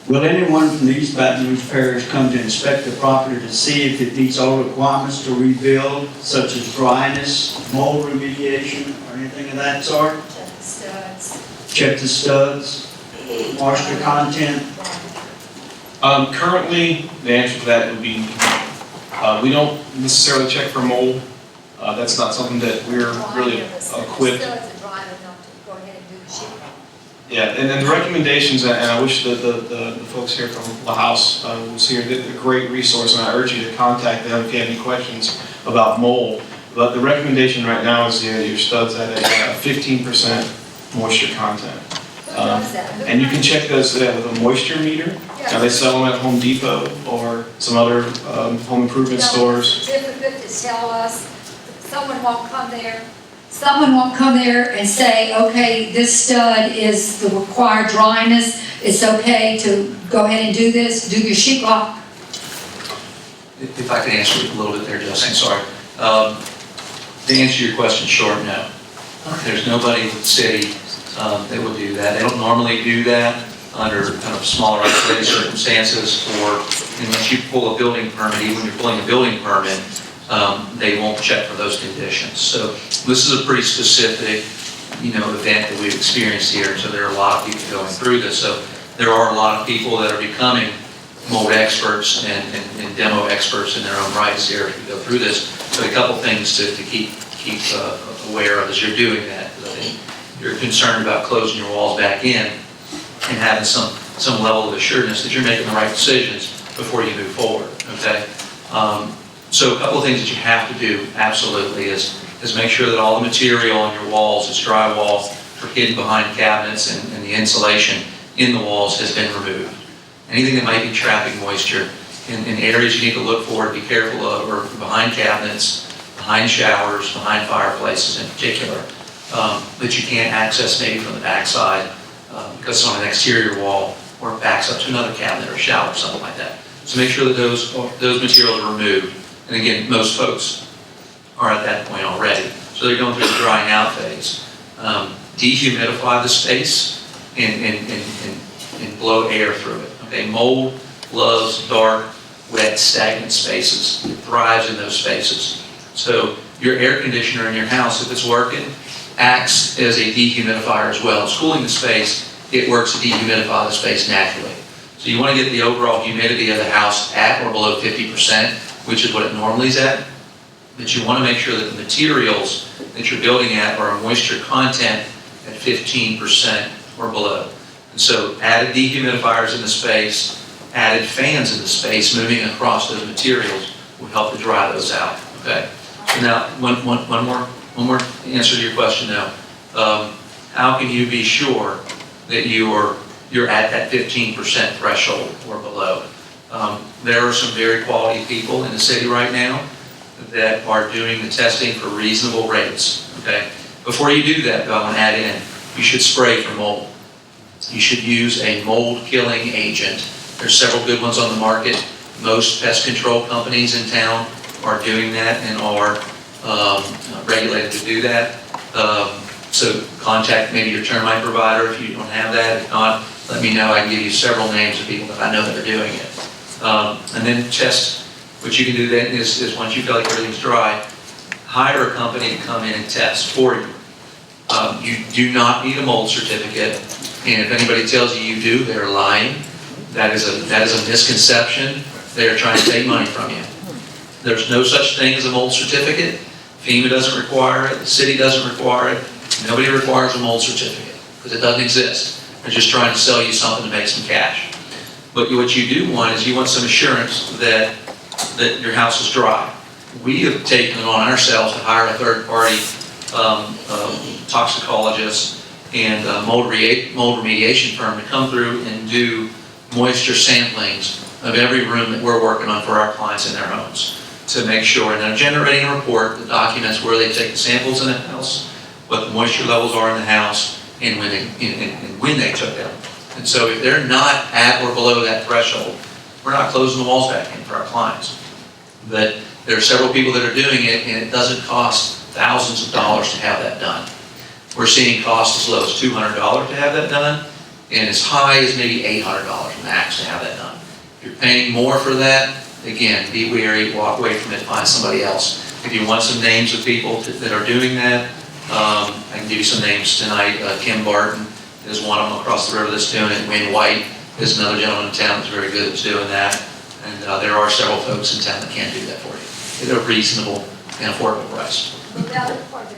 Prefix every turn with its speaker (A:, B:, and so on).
A: Will anyone from the East Baton Rouge Parish come to inspect the property to see if it meets all requirements to rebuild, such as dryness, mold remediation, or anything of that sort?
B: Check the studs.
A: Check the studs, moisture content?
C: Currently, the answer to that would be, we don't necessarily check for mold. That's not something that we're really equipped.
B: The studs are dry enough to go ahead and do the sheet rock.
C: Yeah, and then the recommendations, and I wish the folks here from the house was here, they're a great resource, and I urge you to contact them if you have any questions about mold. But the recommendation right now is your studs at a 15% moisture content.
B: Who does that? Who
C: And you can
B: does
C: check those with a moisture meter.
B: Yeah.
C: Now, they sell them at Home Depot or some other home improvement stores.
B: Certificate to tell us, someone won't come there and say, okay, this stud is the required dryness, it's okay to go ahead and do this, do your sheet rock.
D: If I could answer it a little bit there, Justin, sorry. To answer your question short, no. There's nobody in the city that would do that. They don't normally do that under kind of smaller isolated circumstances, or unless you pull a building permit, even when you're pulling a building permit, they won't check for those conditions. So this is a pretty specific, event that we've experienced here. So there are a lot of people going through this. So there are a lot of people that are becoming mold experts and demo experts in their own rights here as we go through this. So a couple things to keep aware of as you're doing that. Because I think you're concerned about closing your walls back in and having some level of assuredness that you're making the right decisions before you move forward. Okay. So a couple of things that you have to do, absolutely, is make sure that all the material on your walls, it's drywall or hidden behind cabinets, and the insulation in the walls has been removed. Anything that might be trapping moisture in areas you need to look for, be careful of, or behind cabinets, behind showers, behind fireplaces in particular, that you can't access maybe from the backside because it's on an exterior wall or it backs up to another cabinet or shower or something like that. So make sure that those materials are removed. And again, most folks are at that point already. So they're going through the drying out phase. Dehumidify the space and blow air through it. Okay, mold loves dark, wet, stagnant spaces. It thrives in those spaces. So your air conditioner in your house, if it's working, acts as a dehumidifier as well. It's cooling the space. It works to dehumidify the space naturally. So you want to get the overall humidity of the house at or below 50%, which is what it normally is at. But you want to make sure that the materials that you're building at are a moisture content at 15% or below. And so added dehumidifiers in the space, added fans in the space moving across those materials will help to dry those out. Okay. So now one more answer to your question now. How can you be sure that you're at that 15% threshold or below? There are some very quality people in the city right now that are doing the testing for reasonable rates. Okay. Before you do that, though, I want to add in, you should spray for mold. You should use a mold killing agent. There's several good ones on the market. Most pest control companies in town are doing that and are regulated to do that. So contact maybe your termite provider if you don't have that. If not, let me know. I can give you several names of people that I know that are doing it. And then test. What you can do then is once you feel like everything's dry, hire a company to come in and test for you. You do not need a mold certificate, and if anybody tells you you do, they're lying. That is a misconception. They are trying to take money from you. There's no such thing as a mold certificate. FEMA doesn't require it. The city doesn't require it. Nobody requires a mold certificate because it doesn't exist. They're just trying to sell you something to make some cash. But what you do want is you want some assurance that your house is dry. We have taken it on ourselves to hire a third-party toxicologist and mold remediation firm to come through and do moisture samplings of every room that we're working on for our clients in their homes to make sure, and they're generating a report that documents where they take the samples in the house, what the moisture levels are in the house, and when they took them. And so if they're not at or below that threshold, we're not closing the walls back in for our clients. But there are several people that are doing it, and it doesn't cost thousands of dollars to have that done. We're seeing costs as low as $200 to have that done, and as high as maybe $800 max to have that done. If you're paying more for that, again, be wary, walk away from it, find somebody else. If you want some names of people that are doing that, I can give you some names tonight. Kim Barton is one of them across the river that's doing it. Wayne White is another gentleman in town that's very good that's doing that. And there are several folks in town that can do that for you at a reasonable and affordable price.
B: But the other part of the